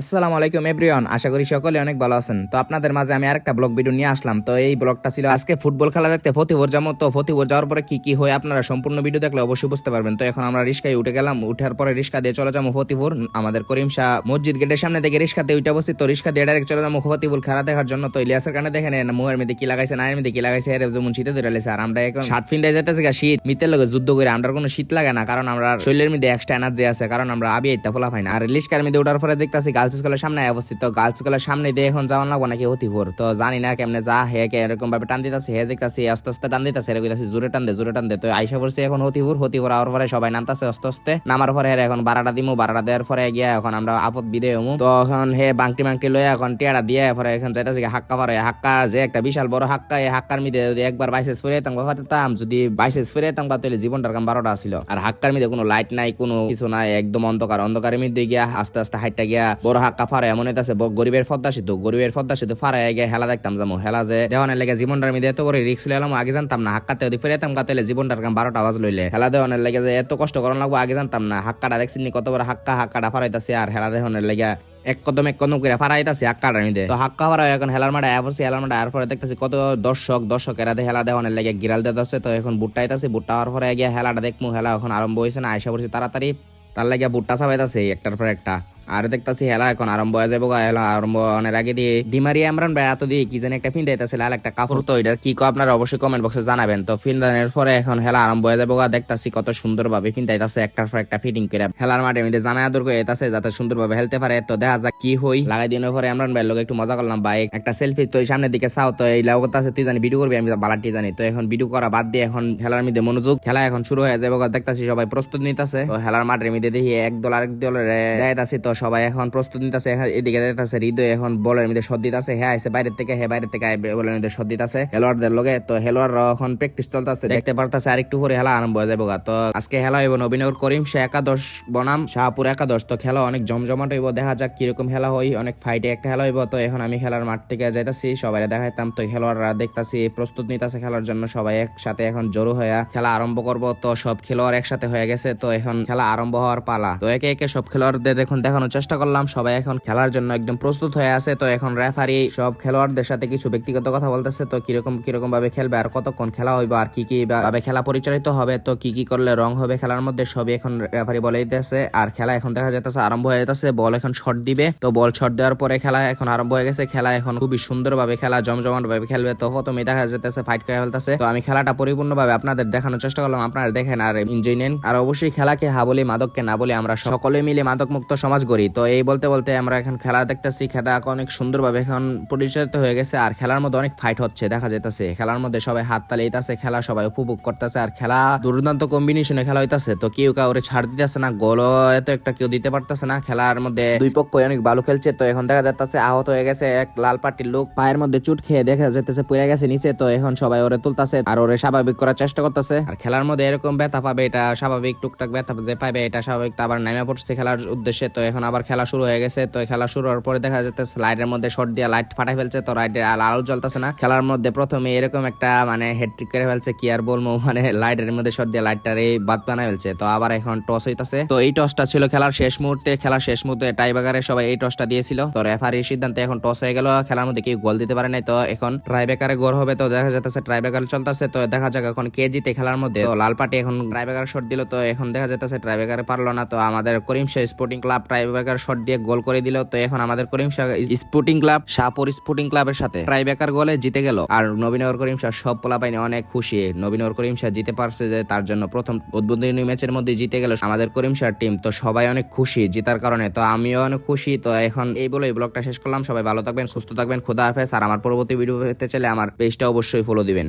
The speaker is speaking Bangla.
আসসালামু আলাইকুম এভরিওয়ান, আশা করি সকলে অনেক ভালো আছেন। তো আপনাদের মাঝে আমি আরেকটা ব্লগ ভিডিও নিয়ে আসলাম। তো এই ব্লগটা ছিল আজকে ফুটবল খেলা দেখতে ফতিপুর যাবো। তো ফতিপুর যাওয়ার পরে কি কি হয় আপনারা সম্পূর্ণ ভিডিও দেখলে অবশ্যই বুঝতে পারবেন। তো এখন আমরা রিস্কায় উঠে গেলাম, উঠার পরে রিস্কা দিয়ে চলে যাবো ফতিপুর। আমাদের করিম শাহ মসজিদ গেটের সামনে থেকে রিস্কাতে উঠে বসি। তো রিস্কা দিয়ে ডাইরেক্ট চলে যাবো ফতিপুর খেলা দেখার জন্য। তো ইলিয়াসের কানে দেখেন মুহের মধ্যে কি লাগাইছে, নায়ের মধ্যে কি লাগাইছে, এর যেমন শীতে ধরে লেছে। আর আমরা এখন শার্ট ফিন্ডে যেতেছি শীত মিতের লগে যুদ্ধ করে আমরা কোনো শীত লাগে না, কারণ আমরা শরীরের মধ্যে এক্সট্রা এনার্জি আছে, কারণ আমরা আবি আইতা ফোলা পাই না। আর রিস্কার মধ্যে উঠার পরে দেখতেছি গার্লস স্কুলের সামনে অবস্থিত। তো গার্লস স্কুলের সামনে দিয়ে এখন যাওয়ার লাগবো নাকি হতিপুর, তো জানি না কেমনে যা হে কে এরকম ভাবে টান দিতেছে, হে দেখতেছি আস্তে আস্তে টান দিতেছে, এরকম জোরে টান দে জোরে টান দে। তো আইসা পড়ছে এখন হতিপুর আওয়ার পরে সবাই নামতেছে আস্তে আস্তে। নামার পরে এখন বারাটা দিমু, বারাটা দেওয়ার পরে গিয়া এখন আমরা আপদ বিদে হমু। তো এখন হে বাংটি মাংটি লয়ে এখন টিয়াটা দিয়ে পরে এখন যাইতেছি হাক্কা পারে। হাক্কা যে একটা বিশাল বড় হাক্কা, এই হাক্কার মধ্যে যদি একবার বাইসেস ফিরে পারতাম, যদি বাইসেস ফিরে তাহলে জীবনটার কাম 12টা ছিল। আর হাক্কার মধ্যে কোনো লাইট নাই, কোনো কিছু নাই, একদম অন্ধকার। অন্ধকারের মধ্যে গিয়া আস্তে আস্তে হাইটটা গিয়া বড় হাক্কা ফারে এমন হইতাছে গরিবের গরিবের পদ্মা সেতু ফারাই গিয়ে হেলা দেখতাম যাবো। হেলা যে দেওয়ানের লেগে জীবনটার মধ্যে এত বড় রিক্স লইলাম আগে জানতাম না। হাক্কাতে যদি ফিরাইতাম গাতে জীবনটার কাম 12টা আওয়াজ লইলে হেলা দেওয়ানের লেগে যে এত কষ্ট করার লাগবো আগে জানতাম না। হাক্কাটা দেখছি কত বড় হাক্কাটা ফারাইতাছে, আর হেলা দেওয়ানের লেগে এক কদম করে ফারাইতাছে হাক্কাটার মধ্যে। তো হাক্কা ফারা এখন হেলার মাঠে আয়া পড়ছি। হেলার মাঠে আয়ার পরে দেখতেছি কত দর্শকেরা হেলা দেওয়ানের লেগে গিরাল দিতেছে। তো এখন বুটটা আইতাছে, বুটটা হওয়ার পরে গিয়ে হেলাটা দেখমু। হেলা এখন আরম্ভ হয়েছে না, আয়সা পড়ছি তাড়াতাড়ি। তার লাগে বুটটা চাবাইতাছে একটার পর একটা। আর দেখতাছি হেলা এখন আরম্ভ হয়ে যাবো। হেলা আরম্ভ অনেক আগে দিয়ে ডিমারি ইমরান ভাই এত দিয়ে কি জানি একটা ফিন দিতেছে লাল একটা কাপড়। তো এটার কি আপনারা অবশ্যই কমেন্ট বক্সে জানাবেন। তো ফিনদানের পরে এখন হেলা আরম্ভ হয়ে যাবো। দেখতাছি কত সুন্দর ভাবে ফিন দিতেছে একটার পর একটা ফিটিং করে হেলার মাঠে মধ্যে জামাই আদর করে দিতেছে যাতে সুন্দর ভাবে হেলতে পারে। তো দেখা যাক কি হই। লাগাই দিনের পরে ইমরান ভাইয়ের লোক একটু মজা করলাম, ভাই একটা সেলফি তো সামনের দিকে চাও। তো এই লাগত আছে তুই জানি ভিডিও করবি, আমি বালাটি জানি। তো এখন ভিডিও করা বাদ দিয়ে এখন হেলার মধ্যে মনোযোগ। খেলা এখন শুরু হয়ে যাবো। দেখতাছি সবাই প্রস্তুত নিতেছে। তো হেলার মাঠের মধ্যে দেখি এক দল আরেক দলের দেখাইতাছি। তো সবাই এখন প্রস্তুত নিতেছে। এদিকে দেখতেছে হৃদয় এখন বলের মধ্যে শট দিতেছে। হ্যাঁ আইসে বাইরের থেকে, হ্যাঁ বাইরের থেকে বলের মধ্যে শট দিতেছে হেলোয়ারদের লগে। তো হেলোয়ার এখন প্র্যাকটিস চলতেছে, দেখতে পারতেছে আরেকটু পরে হেলা আরম্ভ হয়ে যাবো। তো আজকে হেলা হইব নবীনগর করিম শাহ একাদশ বনাম শাহপুর একাদশ। তো খেলা অনেক জমজমাট হইব, দেখা যাক কিরকম খেলা হয়। অনেক ফাইটে একটা খেলা হইব। তো এখন আমি খেলার মাঠ থেকে যাইতাছি, সবাই দেখাইতাম। তো খেলোয়াড়রা দেখতাছি প্রস্তুত নিতেছে খেলার জন্য, সবাই একসাথে এখন জড়ো হয়ে খেলা আরম্ভ করব। তো সব খেলোয়াড় একসাথে হয়ে গেছে। তো এখন খেলা আরম্ভ হওয়ার পালা। তো একে একে সব খেলোয়াড়দের এখন দেখানোর চেষ্টা করলাম, সবাই এখন খেলার জন্য একদম প্রস্তুত হয়ে আছে। তো এখন রেফারি সব খেলোয়াড়দের সাথে কিছু ব্যক্তিগত কথা বলতেছে। তো কিরকম ভাবে খেলবে, আর কতক্ষণ খেলা হইবে, আর কি ভাবে খেলা পরিচালিত হবে, তো কি করলে রং হবে খেলার মধ্যে, সবই এখন রেফারি বলে দিতেছে। আর খেলা এখন দেখা যাইতেছে আরম্ভ হয়ে যেতেছে। বল এখন শট দিবে। তো বল শট দেওয়ার পরে খেলা এখন আরম্ভ হয়ে গেছে। খেলা এখন খুবই সুন্দর ভাবে খেলা জমজমাট ভাবে খেলবে। তো প্রথমে দেখা যাইতেছে ফাইট করে ফেলতেছে। তো আমি খেলাটা পরিপূর্ণ ভাবে আপনাদের দেখানোর চেষ্টা করলাম, আপনারা দেখেন আর এনজয় নেন। আর অবশ্যই খেলাকে হা বলি মাদককে না বলি, আমরা সকলে মিলে মাদক মুক্ত সমাজ গড়ি। তো এই বলতে বলতে আমরা এখন খেলা দেখতেছি। খেলা অনেক সুন্দরভাবে এখন পরিচালিত হয়ে গেছে। আর খেলার মধ্যে অনেক ফাইট হচ্ছে দেখা যাইতেছে। খেলার মধ্যে সবাই হাত তালি দিতেছে, খেলা সবাই উপভোগ করতেছে। আর খেলা দুর্দান্ত কম্বিনেশনে খেলা হইতাছে। তো কেউ কাউরে ছাড় দিতেছে না, গোলও এত একটা কেউ দিতে পারতেছে না। খেলার মধ্যে দুই পক্ষ অনেক ভালো খেলছে। তো এখন দেখা যাচ্ছে আহত হয়ে গেছে এক লাল পাটির লোক, পায়ের মধ্যে চুট খেয়ে দেখা যাইতেছে পড়ে গেছে নিচে। তো এখন সবাই ওরে তুলতেছে আর ওরে স্বাভাবিক করার চেষ্টা করতেছে। আর খেলার মধ্যে এরকম ব্যথা পাবে এটা স্বাভাবিক, টুকটাক ব্যথা যে পাবে এটা স্বাভাবিক। তো আবার নামে পড়ছে খেলার উদ্দেশ্যে। তো এখন আবার খেলা শুরু হয়ে গেছে। তো খেলা শুরু হওয়ার পরে দেখা যাচ্ছে লাইটের মধ্যে শর্ট দিয়ে লাইট ফাটাই ফেলছে। তো লাইটের আলো জ্বলতেছে না। খেলার মধ্যে প্রথমে এরকম একটা মানে হেডট্রিক করে ফেলছে, কি আর বলবো, মানে লাইটের মধ্যে শর্ট দিয়ে লাইটটার এই বাদ বানাই ফেলছে। তো আবার এখন টস হইতাছে। তো এই টসটা ছিল খেলার শেষ মুহূর্তে। খেলার শেষ মুহূর্তে টাইব্রেকারে সবাই এই টসটা দিয়েছিল। তো রেফারির সিদ্ধান্তে এখন টস হয়ে গেল। খেলার মধ্যে কেউ গোল দিতে পারে নাই। তো এখন টাইব্রেকারে গোল হবে। তো দেখা যাচ্ছে টাইব্রেকার চলতেছে। তো দেখা যাক এখন কে জিতে খেলার মধ্যে। তো লাল পাটি এখন টাইব্রেকার শট দিল। তো এখন দেখা যাচ্ছে টাইব্রেকারে পারলো না। তো আমাদের Karim Shah sporting club tiebreaker shot দিয়ে গোল করে দিল। তো এখন আমাদের Karim Shah sporting club Shahpur sporting ক্লাবের সাথে টাইব্রেকার গোলে জিতে গেল। আর নবীনগর করিম শাহ সব পোলাপাইনি অনেক খুশি। নবীনগর করিম শাহ জিতে পারছে, যে তার জন্য প্রথম উদ্বোধনী ম্যাচের মধ্যে জিতে গেল আমাদের করিম শাহ টিম। তো সবাই অনেক খুশি জিতার কারণে। তো আমিও অনেক খুশি। তো এখন এই বলে এই ব্লগটা শেষ করলাম। সবাই ভালো থাকবেন, সুস্থ থাকবেন, খোদা হাফেজ। আর আমার পরবর্তী ভিডিও পেতে চাইলে আমার পেজটা অবশ্যই ফলো দিবেন।